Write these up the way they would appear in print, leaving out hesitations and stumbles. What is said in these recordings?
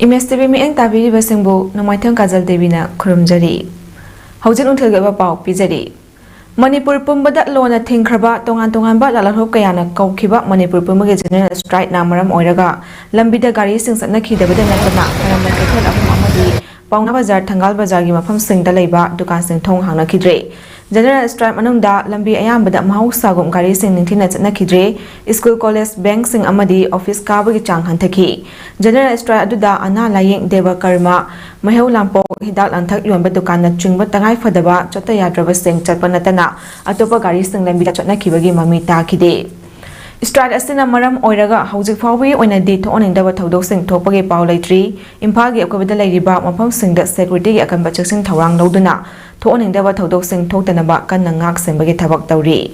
Image TV mieng tabi basingbu namaithang kajal devina khurumjari. Haujen unthilgaba pau pijari. Manipur pumbada lona thingkhraba tongan ba lalarhop kayana kaukhiba Manipur pumbage general strike na maram oiraga lambida gari sing satna khidabada natana karamna kethel ahum amadi pauna bazar thangal bazar gi mafam singda leiba dukan sing thong hangna khidre. General strike manungda lambi ayambada mahusagum gari sing ningthina chatna khidre school college bank sing amadi office kabagi chang hanthaki. General strike aduda ana layeng deva karma maheu lampo hidak lanthak yonba dukan na chingba tangai fadaba chota yadraba sing chatpa natana atopa gari sing lambi da chatna khibagi mami ta khide. Strike asina maram oiraga haujik fawbi oina di thoning daba thodok sing thopage paw leitri imphal gi akobada leiriba mafam sing da security gi akan bachak sing thawang loduna thoning daba thodok sing thoktanaba kan ngak sembagi thabak tawri.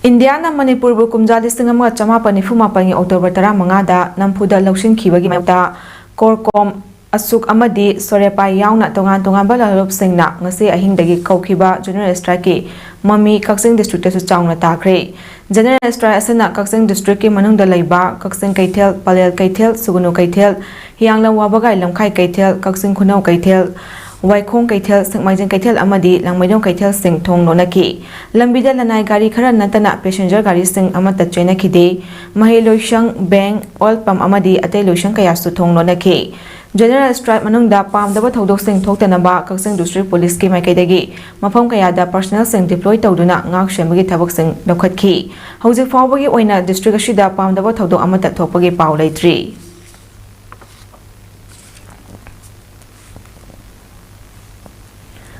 Indiana Manipur bu kumjali singama chama panifuma pangi October 15 da nampuda laushin khibagi mata korkom asuk amadi sorepai yauna tongan balalop singna ngasi ahingdagi kaukhiba general strike ki mami kaksing district su chauna takre. General strike asana kaksing district ki manungda leiba kaksing kaithel palel kaithel sugunu kaithel hiangla wabagai lamkhai kaithel kaksing khunau kaithel Waikhong kaithel singmaijing kaithel amadi langmaidong kaithel sing thong nonaki lambida lanai gari khara natana passenger gari sing amata chaina khide mahi loishang bank all pam amadi atei loishang kaya su thong nonaki. General strike manungda pamdaba thodok sing thoktanaba kaksing district police ki maikaidagi mafam kayada personnel sing deploy tawduna ngak shembagi thabak sing lokhatki hauji fawbagi oina district ashida pamdaba thodok amata thokpagi paw leitri.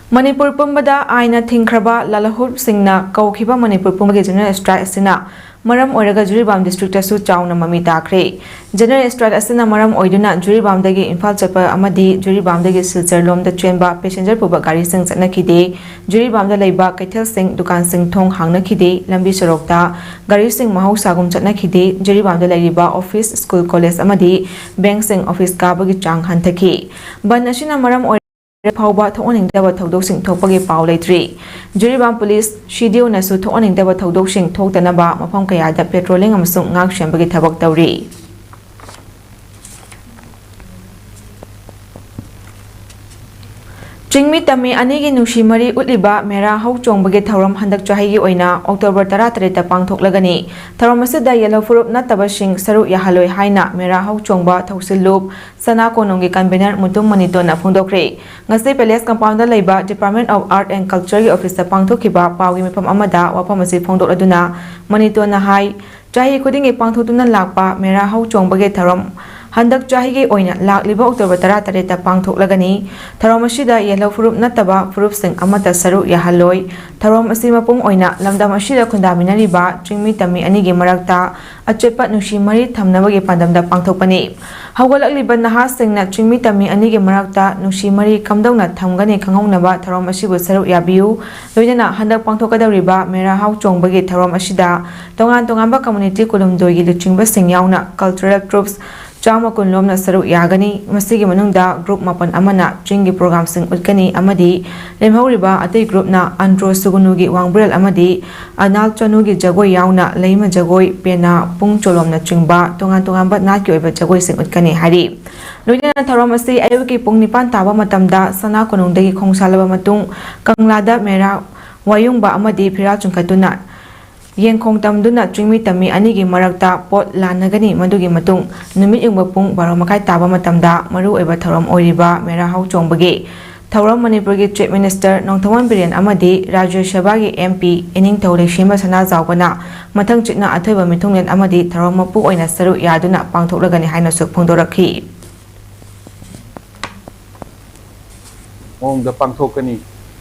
Manipur pumbada aina thingkhraba lalahur singna kaukhiba Manipur pumbage general strike asina maram oiraga Juribam district asu chauna mami takre. General strike asina maram oiduna Juribam dagi Imphal chapa amadi Juribam dagi Silchar lomda chenba passenger puba gari sing chatna khide Juribam da leiba kaithel sing dukan sing thong hangna khide lambi sorokta gari sing mahusagum chatna khide Juribam da leiriba office school college amadi bank sing office kabagi chang hanthaki ban asina maram Pauba thoning daba thodok sing thopagi paw leitri. Juribam police shidio nasu thoning daba thodok sing thoktanaba mafam kayada patrolling amasung ngak shembagi thabak tawri. Chingmi tami anigi nushi mari utliba mera hau chongbagi thauram handak chahigi oina October 13 ta pangthoklagani thauram asida yellow furup nataba sing saru yahaloi haina mera hau chongba thausilup sana konongi convener mutum manito na phongdokre ngase palace compound da leiba Department of Art and Culture gi office ta pangthokhiba pawi mifam amada wapam asi phongdokladuna manito na hai chahi khudingi pangthotuna lakpa mera hau chongbagi thauram handak chahigi oina lakliba October 13 ta pangthoklagani tharom asida yellow furup nataba furup sing amata saru yahaloi tharom asi mapung oina lamdam asida khundaminari ba chingmi tami anigi marakta achepa nushi mari thamnabagi pandamda pangthokpani hawgalakliba naha singna chingmi tami anigi marakta nushi mari kamdongna thamgani khanghaunaba tharom asibu saru yabiu loinana handak pangthokadawriba mera hau chongbagi tharom asida tongan ba community kulumdoi gi luchingba sing yauna cultural troops Chama kunlomna saru yagani masigi manungda group mapan amana chingi program sing utkani amadi lemhauriba atei group na andro sugunugi wangbrel amadi anal chanugi jagoi yauna leima jagoi pena pung cholomna chingba tongan ba naki oiba jagoi sing utkani hari loina tharom asi ayuki pung nipan taba matamda sana kunungdagi khongsalaba matung kanglada mera wayungba amadi phira chungkatuna Yengkong tamduna chingmi tami anigi marakta pot lanagani madugi matung numit yungba pung baro makai taba matamda maru oiba tharom oiriba mera hau chongbagi thauram Manipur gi chief minister Nongthawan Biren amadi Rajya Sabha gi MP ening thole shima sana zawbana mathang chitna athoiba mithunglen amadi tharom mapu oina saru yaduna pangthoklagani haina su phongdorakhi ongda pangthokani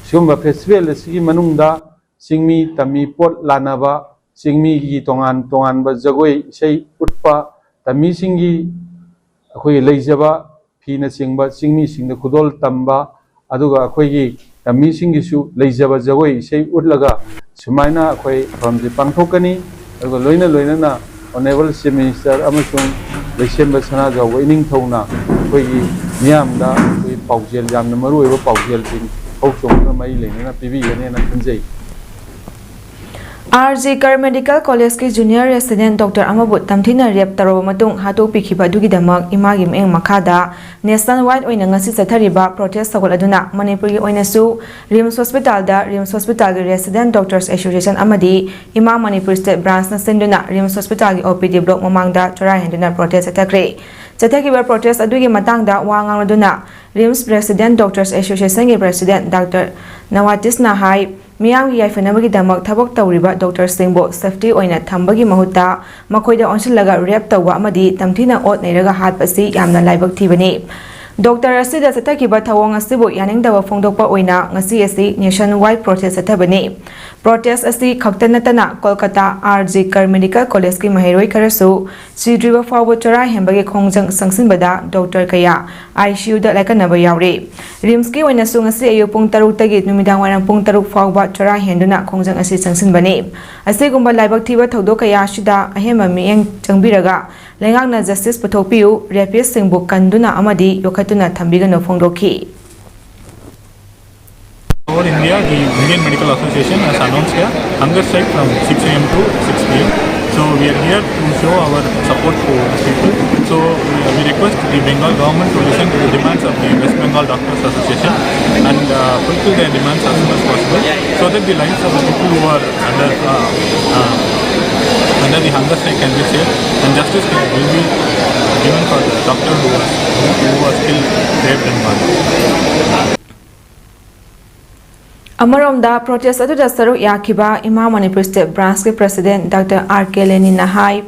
sumba festival sigi manungda Singmi tami pot lanaba singmi gi tongan ba jagoi sei utpa tami singi akhoi leijaba phina singba singmi singda khudol tamba aduga akhoi gi tami singi su leijaba jagoi sei utlaga sumaina akhoi famje pangthokani aduga loina na honorable chief minister amasung lesemba sana jawa ining thona akhoi gi miyamda akhoi paujel jamna maru eba paujel tin hauchong na mai lengna pibi ne na khanjai RG Kar Medical College ki Junior Resident Dr. Amabut tamthina rep taro matung hato pikhiba dugidamak imagi meng makhada nationwide oina ngasi sathariba protest sagol aduna Manipuri oina su RIMS Hospital da RIMS Hospital gi Resident Doctors Association amadi Ima Manipur State Branch na senduna RIMS Hospital gi OPD block mamangda chora henduna protest atakre Chatakiba protest adugi matangda wangang aduna RIMS Resident Doctors Association gi President Dr. Nawatis Nahai Miyamgi yaifenabagi damak thabak tawriba Dr. Singbo safety oina thambagi mahuta makoida onsilaga rep tawwa amadi tamthina ot neiraga hatpasi yamna laibak thibani Dr. Asida satakiba thawang asibu yaningdawa phongdokpa oina ngasi asi nationwide protest athabani protest asi khaktanatana Kolkata RG Kar Medical College ki mahiroi karasu sidriba fawo chara hembagi khongjang sangsinbada Dr. Kaya ICU da laikanaba yauri RIMS ki oina su ngasi ayu pung 3 tagi numidang warang pung 3 fawba chara henduna khongjang asi sangsinbani asigumba laibak thiba thawdo kaya shida ahema miyeng changbiraga Lengakna justice puthokpiu rapist singbu kanduna amadi yokhatuna thambigano phongdokhi Over India, the Indian Medical Association has announced a hunger strike from 6 a.m. to 6 p.m. So we are here to show our support to people. So we request the Bengal government to listen to the demands of the West Bengal Doctors Association and fulfill their demands as soon as possible, so that the lives of the people who are under the hunger strike can be saved and justice will be given for the doctor who was still raped and murdered. Amaromda protest aduda saruk yakiba Ima Manipur State Branch ki President Dr. R.K. Lenin Nahai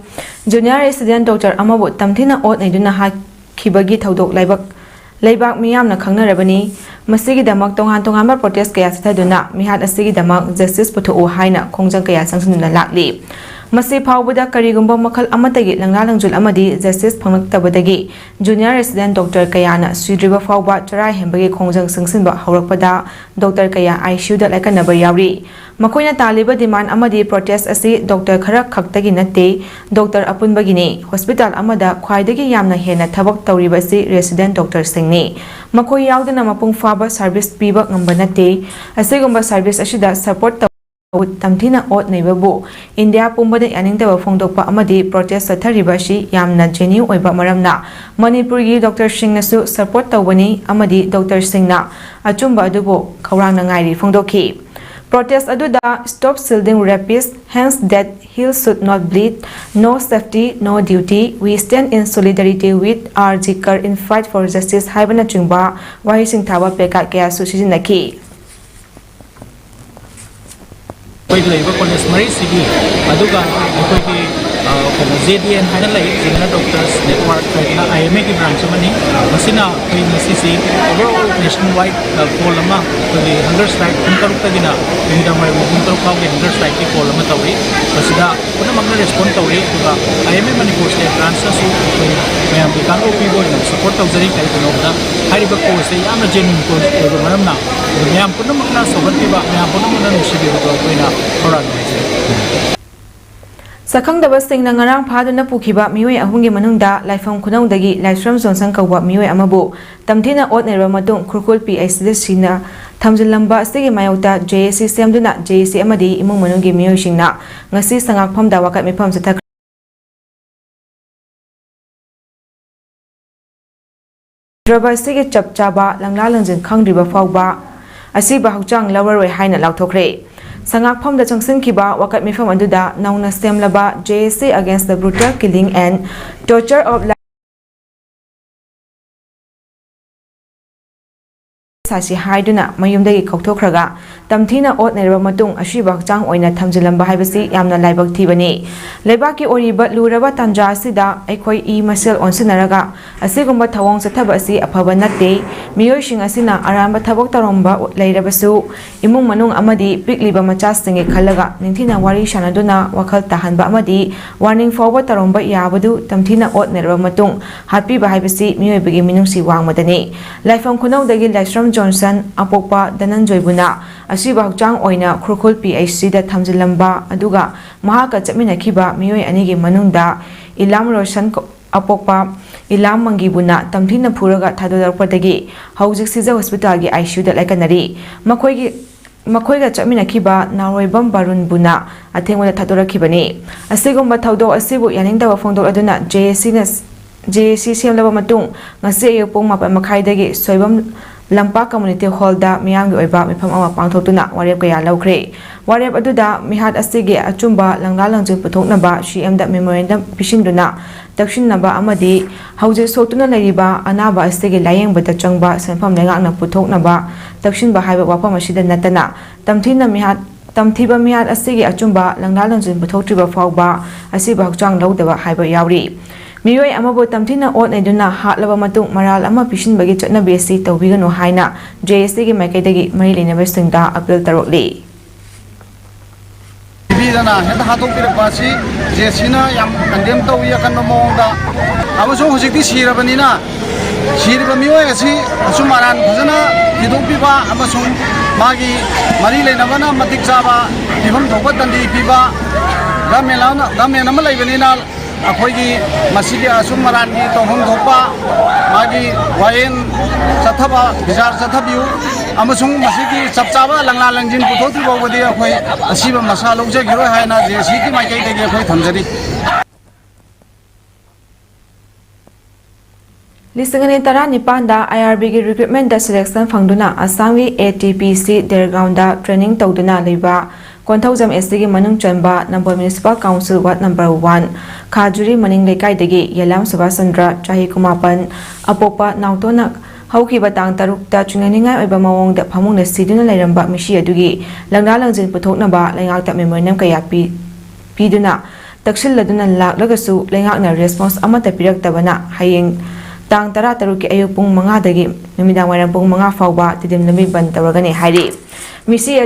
Junior Resident Dr. Amabut tamthina ot naiduna hakibagi thaudok laibak miyamna khangnarabani masigi damak tongan protest kaya sathaduna mihat asigi damak justice puthu haina khongjang kaya sangsinuna lakli Masi phawbada karigumba makhal amatagi langlalangjul amadi justice phangaktabadagi Junior Resident Dr. Kayana sidriba phawba chara hembagi khongjang sangsinba haurakpada Dr. Kaya ICU da laikanaba yauri makoina taliba demand amadi protest asi Dr. khara khaktagi natte Dr. apunbagini hospital amada khwaidagi yamna hena thabak tawriba si resident doctor singni makoi yaudana mapung faba service piba ngamba natte asigumba service asida support tamthina ot neibabu India pumbada yaningdaba phongdokpa amadi protest satharibashi yamna genuine oiba maramna Manipurgi Dr. Singh nasu support tawbani amadi Dr. Singh na achumba adubo khawrangna ngairi phongdokhi protest aduda stop shielding rapists hence that he should not bleed no safety no duty we stand in solidarity with RG Kar in fight for justice haibana chungba wahising thaba peka kaya susijinaki College Marie City, Aduga, ZDN Hanalai, Zigana Doctors Network, IMA branch money, Masina, PCC, overall nationwide Polama, the hunger strike, Puntarukagina, in the Puntaruka, hunger strike, Polama Tauri, Masida, Punamanga respond to IMA Manipur State Branch, Mayam Bikano people, support of the Kalkanova, Haribako, say, I'm a genuine for Maramna, Mayam Punamana, Sovativa, Mayam Punamana, Shibi, Sakhangdaba singna ngarang phaduna pukhiba mioi ahungi manungda laifam khunongdagi Laisram Johnson kawwa mioi amabu tamthina ot nerba matung khurkul PHC na thamjilamba asigi mayokta JAC semduna JAC amadi imung manungi mioi singna ngasi sangak phamda wakat mifam sathak draba asigi chapchaba langla langjin khangdriba fawba asiba hauchang lawaroi haina lauthokre Sangak Pom the Chongsin Kiba, Wakat Mifam Aduda, Nauna Stemlaba, JAC against the brutal killing and torture of Sashi Haiduna, Mayumdagi Koktokraga, Tamtina Ot Nerva Matung, Ashibak Chang Oina Tamjilamba Hibasi, Yamna Laibak Tibani, Lebaki Oriba Luraba Tanja Sida, Ekoi E. Masil on Sinaraga, Asigumba Tawong Satabasi, Apabanate, Mioshing Asina, Aramba Tabok Taromba, Lairabasu, Imung Manung Amadi, Big Liba Machasting Kalaga, Nintina Wari Shanaduna, Wakal Tahanba Amadi, warning forward Taromba Yabadu, Tamtina Ot Nerva Matung, Happy Bahibasi, Mio Bigi Minusi Wang Madani, Life on Kuno Dagi Laisram Johnson, Apopa, Dananjoy Buna, Asiba Chang Oina, Krukul PHC da Tamjilamba, Aduga, Mahaka Chamina Kiba, Mio Anigi Manunda, Ilam Roshan Apopa, Ilam Mangibuna, Tamtina Puraga Tador Patagi, Housing Caesar Hospital ICU da Lakanari, Makoigi ꯃꯈꯣꯏꯒ ꯆꯠꯃꯤꯟꯅꯈꯤꯕ ꯅꯥꯎꯔꯣꯏꯕꯝ ꯕꯥꯔꯨꯟꯕꯨꯅ ꯑꯊꯦꯡꯕꯗ ꯊꯥꯗꯣꯔꯛꯈꯤꯕꯅꯤ ꯑꯁꯤꯒꯨꯝꯕ ꯊꯧꯗꯣꯛ ꯑꯁꯤꯕꯨ ꯌꯥꯅꯤꯡꯗꯕ ꯐꯣꯡꯗꯣꯛꯂꯗꯨꯅ JAC ꯁꯦꯝꯂꯕ ꯃꯇꯨꯡ ꯉꯁꯤ ꯑꯌꯨꯛ ꯄꯨꯡ 7:30ꯗꯒꯤ ꯁꯣꯏꯕꯝ ꯂꯝꯄꯥꯛ ꯀꯝꯃꯨꯅꯤꯇꯤ ꯍꯣꯜꯗ ꯃꯤꯌꯥꯝꯒꯤ ꯑꯣꯏꯕ ꯃꯤꯐꯝ ꯑꯃ ꯄꯥꯡꯊꯣꯛꯇꯨꯅ ꯋꯥꯔꯦꯞ ꯀꯌꯥ ꯂꯧꯈ꯭ꯔꯦ ꯋꯥꯔꯦꯞ ꯑꯗꯨꯗ ꯃꯤꯍꯥꯠ ꯑꯁꯤꯒꯤ ꯑꯆꯨꯝꯕ ꯂꯪꯂꯥ ꯂꯪꯖꯤꯟ ꯄꯨꯊꯣꯛꯅꯕ CMꯗ ꯃꯦꯃꯣꯔꯦꯟꯗꯝ ꯄꯤꯁꯤꯟꯗꯨꯅ ꯇꯛꯁꯤꯟꯅꯕ ꯑꯃꯗꯤ ꯍꯧꯖꯤꯛ ꯁꯣꯛꯇꯨꯅ ꯂꯩꯔꯤꯕ ꯑꯅꯥꯕ ꯑꯁꯤꯒꯤ ꯂꯥꯌꯦꯡꯕꯗ ꯆꯪꯕ ꯁꯦꯟꯐꯝ ꯂꯩꯉꯥꯛꯅ ꯄꯨꯊꯣꯛꯅꯕ ꯇꯛꯁꯤꯟꯕ ꯍꯥꯏꯕ ꯋꯥꯐꯝ ꯑꯁꯤꯗ ꯅꯠꯇꯅ ꯇꯝꯊꯤꯕ ꯃꯤꯍꯥꯠ ꯑꯁꯤꯒꯤ ꯑꯆꯨꯝꯕ ꯂꯪꯂꯥ ꯂꯪꯖꯤꯟ ꯄꯨꯊꯣꯛꯇ꯭ꯔꯤꯕ ꯐꯥꯎꯕ ꯑꯁꯤꯕꯨ ꯍꯛꯆꯥꯡ ꯂꯧꯗꯕ ꯍꯥꯏꯕ ꯌꯥꯎꯔꯤ ꯃꯤꯑꯣꯏ ꯑꯃꯕꯨ ꯇꯝꯊꯤꯅ ꯑꯣꯠ-ꯅꯩꯗꯨꯅ ꯍꯥꯠꯂꯕ ꯃꯇꯨꯡ ꯃꯔꯥꯜ ꯑꯃ ꯄꯤꯁꯤꯟꯕꯒꯤ ꯆꯠꯅꯕꯤ ꯑꯁꯤ ꯇꯧꯕꯤꯒꯅꯨ ꯍꯥꯏꯅ JACꯒꯤ ꯃꯥꯏꯀꯩꯗꯒꯤ ꯃꯔꯤ ꯂꯩꯅꯕꯁꯤꯡꯗ ꯑꯄꯤꯜ ꯇꯧꯔꯛꯂꯤ ꯄꯤꯕꯤꯗꯅ ꯍꯦꯛꯇ ꯍꯥꯠꯇꯣꯛꯄꯤꯔꯛꯄ ꯑꯁꯤ JACꯅ ꯌꯥꯝ ꯀꯟꯗꯦꯝ ꯇꯧꯏ ꯑꯀꯟꯕ ꯃꯑꯣꯡꯗ ꯑꯃꯁꯨꯡ ꯍꯧꯖꯤꯛꯇꯤ ꯁꯤꯔꯕꯅꯤꯅ ꯁꯤꯔꯤꯕ ꯃꯤꯑꯣꯏ ꯑꯁꯤ ꯑꯆꯨꯝ ꯑꯔꯥꯟ ꯐꯖꯅ ꯊꯤꯗꯣꯛꯄꯤꯕ ꯑꯃꯁꯨꯡ ꯃꯥꯒꯤ ꯃꯔꯤ ꯂꯩꯅꯕꯅ ꯃꯇꯤꯛ ꯆꯥꯕ ꯐꯤꯕꯝ ꯊꯣꯛꯄ ꯇꯟꯗꯤ ꯄꯤꯕ ꯒꯃꯦꯟ ꯑꯃ ꯂꯩꯕꯅꯤꯅ ꯑꯩꯈꯣꯏꯒꯤ ꯃꯁꯤꯒꯤ ꯑꯆꯨꯝ ꯑꯔꯥꯟꯒꯤ ꯇꯧꯐꯝ ꯊꯣꯛꯄ ꯃꯥꯒꯤ ꯋꯥꯌꯦꯜ ꯆꯠꯊꯕ ꯕꯤꯆꯥꯔ ꯆꯠꯊꯕꯤꯌꯨ ꯑꯃꯁꯨꯡ ꯃꯁꯤꯒꯤ ꯆꯞ ꯆꯥꯕ ꯂꯪꯂꯥ ꯂꯪꯖꯤꯟ ꯄꯨꯊꯣꯛꯇ꯭ꯔꯤ ꯐꯥꯎꯕꯗꯤ ꯑꯩꯈꯣꯏ ꯑꯁꯤꯕ ꯃꯁꯥ ꯂꯧꯖꯈꯤꯔꯣꯏ ꯍꯥꯏꯅ JACꯒꯤ ꯃꯥꯏꯀꯩꯗꯒꯤ ꯑꯩꯈꯣꯏ ꯊꯝꯖꯔꯤ ꯂꯤꯁꯤꯡ 2019ꯗ IRBꯒꯤ ꯔꯤꯀ꯭ꯔꯨꯠꯃꯦꯟꯇ ꯁꯦꯂꯦꯛꯁꯟ ꯐꯪꯗꯨꯅ ꯑꯁꯥꯝꯒꯤ ATPC ꯗꯦꯔꯒꯥꯎꯟꯗ ꯇ꯭ꯔꯦꯅꯤꯡ ꯇꯧꯗꯨꯅ ꯂꯩꯕ ꯀꯣꯟꯊꯧꯖꯝ SCꯒꯤ ꯃꯅꯨꯡ ꯆꯟꯕ ꯅꯝꯕꯣꯜ ꯃ꯭ꯌꯨꯅꯤꯁꯤꯄꯥꯜ ꯀꯥꯎꯟꯁꯤꯜ ꯋꯥꯔꯗ ꯅꯝꯕꯔ 1 ꯈꯥꯖꯨꯔꯤ ꯃꯅꯤꯡ ꯂꯩꯀꯥꯏꯗꯒꯤ ꯌꯦꯂꯥꯝ ꯁꯨꯕꯥꯁꯆꯟꯗ꯭ꯔ ꯆꯍꯤ 19 ꯑꯄꯣꯛꯄ ꯅꯥꯎꯇꯣꯟꯅ ꯍꯧꯈꯤꯕ ꯇꯥꯡ 3ꯗ ꯆꯤꯡꯅꯅꯤꯡꯉꯥꯏ ꯑꯣꯏꯕ ꯃꯑꯣꯡꯗ ꯐꯃꯨꯡꯗ ꯁꯤꯗꯨꯅ ꯂꯩꯔꯝꯕ ꯃꯤꯁꯤ ꯑꯗꯨꯒꯤ ꯂꯪꯂꯥ ꯂꯪꯖꯤꯟ ꯄꯨꯊꯣꯛꯅꯕ ꯂꯩꯉꯥꯛꯇ ꯃꯦꯃꯣꯔꯦꯟꯗꯝ ꯀꯌꯥ ꯄꯤꯗꯨꯅ ꯇꯛꯁꯤꯜꯂꯗꯨꯅ ꯂꯥꯛꯂꯒꯁꯨ ꯂꯩꯉꯥꯛꯅ ꯔꯦꯁꯄꯣꯟꯁ ꯑꯃꯠꯇ ꯄꯤꯔꯛꯇꯕꯅ ꯍꯌꯦꯡ ꯇꯥꯡ 13ꯒꯤ ꯑꯌꯨꯛ ꯄꯨꯡ 5ꯗꯒꯤ ꯅꯨꯃꯤꯗꯥꯡꯋꯥꯏꯔꯝ ꯄꯨꯡ 5 ꯐꯥꯎꯕ ꯇꯤꯗꯤꯝ ꯂꯝꯕꯤ ꯕꯟ ꯇꯧꯔꯒꯅꯤ ꯍꯥꯏꯔꯤ ꯃꯤꯁꯤ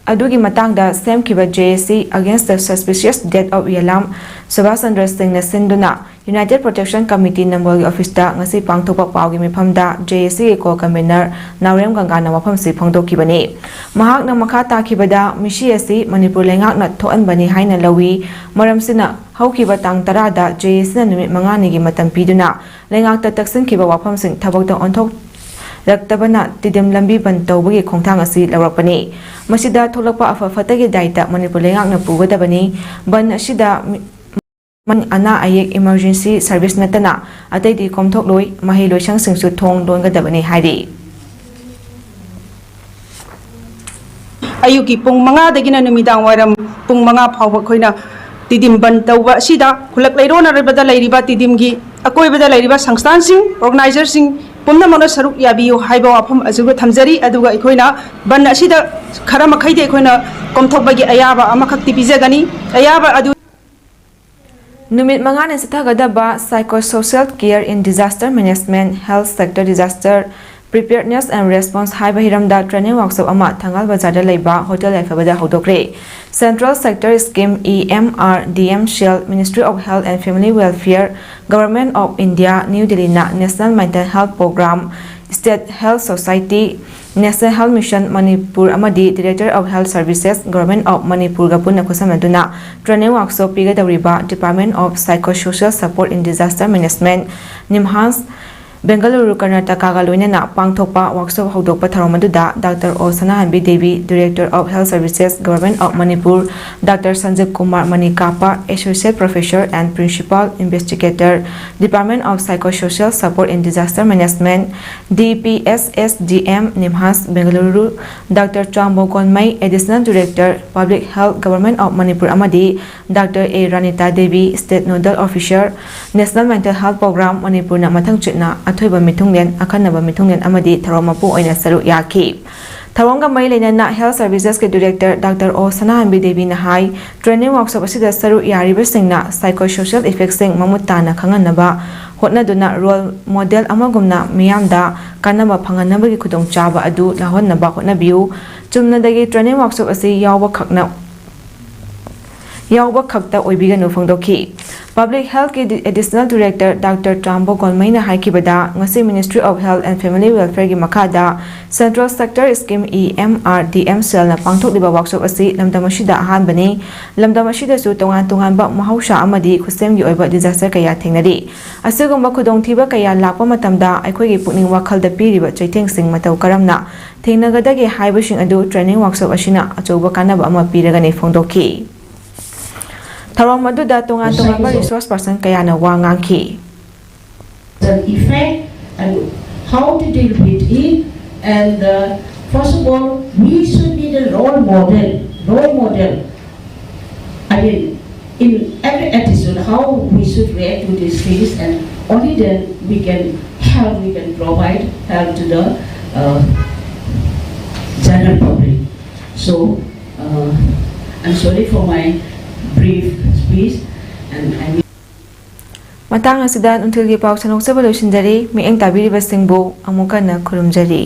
ꯑꯗꯨꯒꯤ ꯃꯇꯥꯡꯗ ꯁꯦꯝꯈꯤꯕ JAC against the suspicious death of Yelam Subhaschandra Singhna ꯁꯤꯟꯗꯨꯅ United Protection Committee ꯅꯝꯕꯣꯜꯒꯤ ꯑꯣꯐꯤꯁꯇ ꯉꯁꯤ ꯄꯥꯡꯊꯣꯛꯄ ꯄꯥꯎꯒꯤ ꯃꯤꯐꯝꯗ JACꯒꯤ ꯀꯣ ꯀꯟꯚꯦꯅꯔ ꯅꯥꯎꯔꯦꯝ ꯒꯪꯒꯥꯅ ꯋꯥꯐꯝꯁꯤ ꯐꯣꯡꯗꯣꯛꯈꯤꯕꯅꯤ ꯃꯍꯥꯛꯅ ꯃꯈꯥ ꯇꯥꯈꯤꯕꯗ ꯃꯤꯁꯤ ꯑꯁꯤ ꯃꯅꯤꯄꯨꯔ ꯂꯩꯉꯥꯛꯅ ꯊꯣꯛꯍꯟꯕꯅꯤ ꯍꯥꯏꯅ ꯂꯧꯏ ꯃꯔꯝꯁꯤꯅ ꯍꯧꯈꯤꯕ ꯇꯥꯡ 10ꯗ JACꯅ ꯅꯨꯃꯤꯠ 5ꯅꯤꯒꯤ ꯃꯇꯝ ꯄꯤꯗꯨꯅ ꯂꯩꯉꯥꯛꯇ ꯇꯛꯁꯤꯟꯈꯤꯕ ꯋꯥꯐꯝꯁꯤꯡ ꯊꯕꯛꯇ ꯑꯣꯟꯊꯣꯛꯔꯛꯇꯕꯅ ꯇꯤꯗꯤꯝ ꯂꯝꯕꯤ ꯕꯟ ꯇꯧꯕꯒꯤ ꯈꯣꯡꯊꯥꯡ ꯑꯁꯤ ꯂꯧꯔꯛꯄꯅꯤ ꯃꯁꯤꯗ ꯊꯣꯛꯂꯛꯄ ꯑꯐ ꯐꯠꯇꯒꯤ ꯗꯥꯏꯇ ꯃꯅꯤꯄꯨꯔ ꯂꯩꯉꯥꯛꯅ ꯄꯨꯒꯗꯕꯅꯤ ꯕꯟ ꯑꯁꯤꯗ ꯑꯅꯥ ꯑꯌꯦꯛ ꯏꯃꯔꯖꯦꯟꯁꯤ ꯁꯔꯚꯤꯁ ꯅꯠꯇꯅ ꯑꯇꯩꯗꯤ ꯀꯣꯝꯊꯣꯛꯂꯣꯏ ꯃꯍꯩ ꯂꯣꯏꯁꯪꯁꯤꯡꯁꯨ ꯊꯣꯡ ꯂꯣꯟꯒꯗꯕꯅꯤ ꯍꯥꯏꯔꯤ ꯑꯌꯨꯛꯀꯤ ꯄꯨꯡ 5ꯗꯒꯤꯅ ꯅꯨꯃꯤꯗꯥꯡ ꯋꯥꯏꯔꯝ ꯄꯨꯡ 5 ꯐꯥꯎꯕ ꯑꯩꯈꯣꯏꯅ ꯇꯤꯗꯤꯝ ꯕꯟ ꯇꯧꯕ ꯑꯁꯤꯗ ꯈꯨꯜꯂꯛ ꯂꯩꯔꯣꯟꯅꯔꯕꯗ ꯂꯩꯔꯤꯕ ꯇꯤꯗꯤꯝꯒꯤ ꯑꯀꯣꯏꯕꯗ ꯂꯩꯔꯤꯕ ꯁꯪꯁꯊꯥꯟꯁꯤꯡ ꯑꯣꯔꯒꯅꯥꯏꯖꯔꯁꯤꯡ ꯄꯨꯝꯅꯃꯛꯅ ꯁꯔꯨꯛ ꯌꯥꯕꯤꯌꯨ ꯍꯥꯏꯕ ꯋꯥꯐꯝ ꯑꯁꯤꯕꯨ ꯊꯝꯖꯔꯤ ꯑꯗꯨꯒ ꯑꯩꯈꯣꯏꯅ ꯕꯟ ꯑꯁꯤꯗ ꯈꯔ ꯃꯈꯩꯗꯤ ꯑꯩꯈꯣꯏꯅ ꯀꯣꯝꯊꯣꯛꯄꯒꯤ ꯑꯌꯥꯕ ꯑꯃꯈꯛꯇꯤ ꯄꯤꯖꯒꯅꯤ ꯑꯌꯥꯕ ꯑꯗꯨ ꯅꯨꯃꯤꯠ 5ꯅꯤ ꯆꯠꯊꯒꯗꯕ psychosocial care in disaster management health sector disaster preparedness and response ꯍꯥꯏꯕ ꯍꯤꯔꯝꯗ ꯇ꯭ꯔꯦꯅꯤꯡ ꯋꯥꯔꯛꯁꯣꯞ ꯑꯃ ꯊꯪꯒꯥꯜ ꯕꯖꯥꯔꯗ ꯂꯩꯕ ꯍꯣꯇꯦꯜ ꯌꯥꯏꯐꯕꯗ ꯍꯧꯗꯣꯛꯈ꯭ꯔꯦ central sector scheme EMRDM cell ministry of health and family welfare government of India new ꯗꯦꯜꯂꯤꯅ national mental health programme state health society national health mission Manipur ꯑꯃꯗꯤ director of health services government of ꯃꯅꯤꯄꯨꯔꯒ ꯄꯨꯟꯅ ꯈꯨꯠꯁꯝꯅꯗꯨꯅ training workshop ꯄꯤꯒꯗꯧꯔꯤꯕ department of psychosocial support in disaster management NIMHANS Bengaluru ꯀꯔꯅꯥꯇꯀꯥꯒ ꯂꯣꯏꯅꯅ ꯄꯥꯡꯊꯣꯛꯄ workshop ꯍꯧꯗꯣꯛꯄ ꯊꯧꯔꯝ ꯑꯗꯨꯗ doctor O Sanahanbi Devi director of health services government of Manipur doctor Sanjib Kumar Manikappa associate professor and principal investigator department of psychosocial support in disaster management DPSSGM NIMHANS Bengaluru doctor Chambo Gonmei additional director public health government of Manipur ꯑꯃꯗꯤ doctor A Ranita Devi state nodal officer national mental health programme ꯃꯅꯤꯄꯨꯔꯅ ꯃꯊꯪ ꯆꯦꯠꯅ ꯑꯊꯣꯏꯕ ꯃꯤꯊꯨꯡꯂꯦꯟ ꯑꯈꯟꯅꯕ ꯃꯤꯊꯨꯡꯂꯦꯟ ꯑꯃꯗꯤ ꯊꯧꯔꯝ ꯃꯄꯨ ꯑꯣꯏꯅ ꯁꯔꯨꯛ ꯌꯥꯈꯤ ꯊꯧꯔꯝꯒ ꯃꯔꯤ ꯂꯩꯅꯅ ꯍꯦꯜꯊ ꯁꯔꯚꯤꯁꯦꯁꯀꯤ ꯗꯤꯔꯦꯛꯇꯔ ꯗꯥꯛꯇꯔ ꯑꯣ ꯁꯅꯥꯍꯟꯕꯤ ꯗꯦꯕꯤꯅ ꯍꯥꯏ ꯇ꯭ꯔꯦꯅꯤꯡ ꯋꯥꯔꯛꯁꯣꯞ ꯑꯁꯤꯗ ꯁꯔꯨꯛ ꯌꯥꯔꯤꯕꯁꯤꯡꯅ ꯁꯥꯏꯀꯣꯁꯣꯁꯤꯌꯦꯜ ꯏꯐꯦꯛꯁꯤꯡ ꯃꯃꯨꯠ ꯇꯥꯅ ꯈꯪꯍꯟꯅꯕ ꯍꯣꯠꯅꯗꯨꯅ ꯔꯣꯜ ꯃꯣꯗꯦꯜ ꯑꯃꯒꯨꯝꯅ ꯃꯤꯌꯥꯝꯗ ꯀꯥꯟꯅꯕ ꯐꯪꯍꯟꯅꯕꯒꯤ ꯈꯨꯗꯣꯡꯆꯥꯕ ꯑꯗꯨ ꯂꯧꯍꯟꯅꯕ ꯍꯣꯠꯅꯕꯤꯌꯨ ꯆꯨꯝꯅꯗꯒꯤ ꯇ꯭ꯔꯦꯅꯤꯡ ꯋꯥꯔꯛꯁꯣꯞ ꯑꯁꯤ ꯌꯥꯎꯕ ꯈꯛꯇ ꯑꯣꯏꯕꯤꯒꯅꯨ ꯐꯣꯡꯗꯣꯛꯈꯤ ꯄꯕ꯭ꯂꯤꯛ ꯍꯦꯜꯊꯀꯤ ꯑꯦꯗꯤꯁꯅꯦꯜ ꯗꯤꯔꯦꯛꯇꯔ ꯗꯥꯛꯇꯔ ꯇ꯭ꯔꯥꯝꯕꯣ ꯒꯣꯜꯃꯩꯅ ꯍꯥꯏꯈꯤꯕꯗ ꯉꯁꯤ ministry of health and family ꯋꯦꯜꯐꯦꯌꯔꯒꯤ ꯃꯈꯥꯗ ꯁꯦꯟꯇ꯭ꯔꯦꯜ ꯁꯦꯛꯇꯔ ꯁ꯭ꯀꯤꯝ EMRDM-ꯁꯦꯜꯅ ꯄꯥꯡꯊꯣꯛꯂꯤꯕ ꯋꯥꯛꯁꯣꯞ ꯑꯁꯤ ꯂꯝꯗꯝ ꯑꯁꯤꯗ ꯑꯍꯥꯟꯕꯅꯤ ꯂꯝꯗꯝ ꯑꯁꯤꯗꯁꯨ ꯇꯣꯉꯥꯟ-ꯇꯣꯉꯥꯟꯕ ꯃꯍꯧꯁꯥ ꯑꯃꯗꯤ ꯈꯨꯠꯁꯦꯝꯒꯤ ꯑꯣꯏꯕ ꯗꯤꯖꯥꯁꯇꯔ ꯀꯌꯥ ꯊꯦꯡꯅꯔꯤ ꯑꯁꯤꯒꯨꯝꯕ ꯈꯨꯗꯣꯡꯊꯤꯕ ꯀꯌꯥ ꯂꯥꯛꯄ ꯃꯇꯝꯗ ꯑꯩꯈꯣꯏꯒꯤ ꯄꯨꯛꯅꯤꯡ ꯋꯥꯈꯜꯗ ꯄꯤꯔꯤꯕ ꯆꯩꯊꯦꯡꯁꯤꯡ ꯃꯇꯧ ꯀꯔꯝꯅ ꯊꯦꯡꯅꯒꯗꯒꯦ ꯍꯥꯏꯕꯁꯤꯡ ꯑꯗꯨ ꯇ꯭ꯔꯦꯅꯤꯡ ꯋꯥꯛꯁꯣꯞ ꯑꯁꯤꯅ ꯑꯆꯧꯕ कानब अमा पीरगने फोंदोखी थरम अदुदा तोंगान-तोंगानबा रिसोर्स पर्सन कयाना वा nganki the effect and how to deal with it and first of all we should be the role model I mean in every attitude how we should react to these things and only then we can provide help to the general public. So I'm sorry for my brief speech and I matang asida until gi pau sanok sabalo shinjari mi eng tabiri basingbo amukana khurumjari